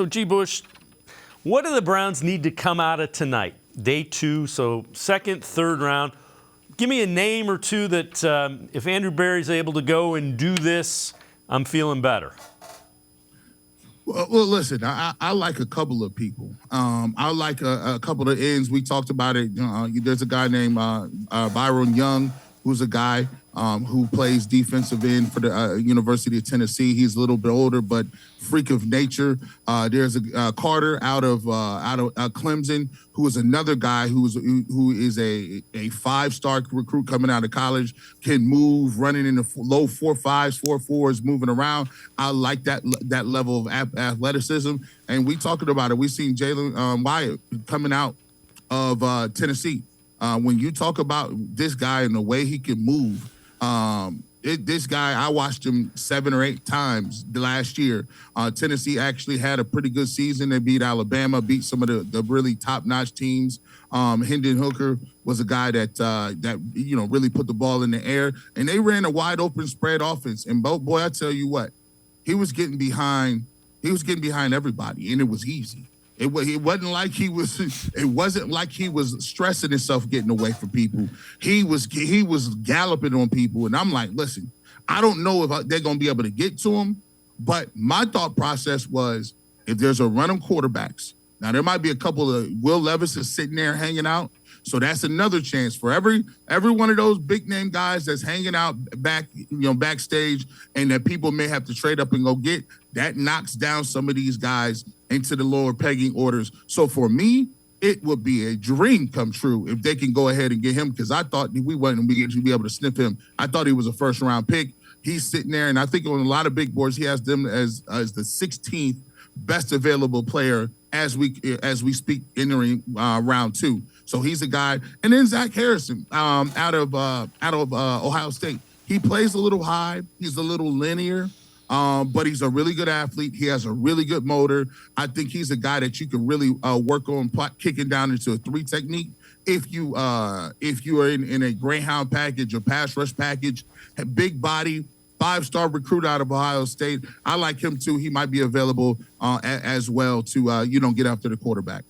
So, G. Bush, what do the Browns need to come out of tonight? Day 2, so second, third round. Give me a name or two that if Andrew Berry's able to go and do this, I'm feeling better. Well, listen, I like a couple of people. I like a couple of ends. We talked about it. There's a guy named Byron Young, who's a guy who plays defensive end for the University of Tennessee. He's a little bit older, but freak of nature. There's a Carter out of Clemson, who is another guy who is a 5-star recruit coming out of college, can move, running in the low 4.5s, 4.4s, moving around. I like that level of athleticism. And we talking about it. We seen Jalen Wyatt coming out of Tennessee. When you talk about this guy and the way he can move, this guy, I watched him 7 or 8 times last year. Tennessee actually had a pretty good season. They beat Alabama, beat some of the really top-notch teams. Hendon Hooker was a guy that really put the ball in the air, and they ran a wide-open spread offense. And boy, I tell you what, he was getting behind everybody, and it was easy. It wasn't like he was. It wasn't like he was stressing himself getting away from people. He was galloping on people, and I'm like, listen, I don't know if they're going to be able to get to him, but my thought process was, if there's a run of quarterbacks, now there might be a couple of Will Levis is sitting there hanging out, so that's another chance for every one of those big name guys that's hanging out backstage, and that people may have to trade up and go get. That knocks down some of these guys into the lower pegging orders. So for me, it would be a dream come true if they can go ahead and get him, because I thought we wouldn't be able to sniff him. I thought he was a first-round pick. He's sitting there, and I think on a lot of big boards, he has them as the 16th best available player as we speak, entering round 2. So he's a guy. And then Zach Harrison out of Ohio State. He plays a little high. He's a little linear. But he's a really good athlete. He has a really good motor. I think he's a guy that you can really work on kicking down into a 3 technique. If you are in a Greyhound package or pass rush package, big body, 5-star recruit out of Ohio State. I like him too. He might be available as well to get after the quarterback.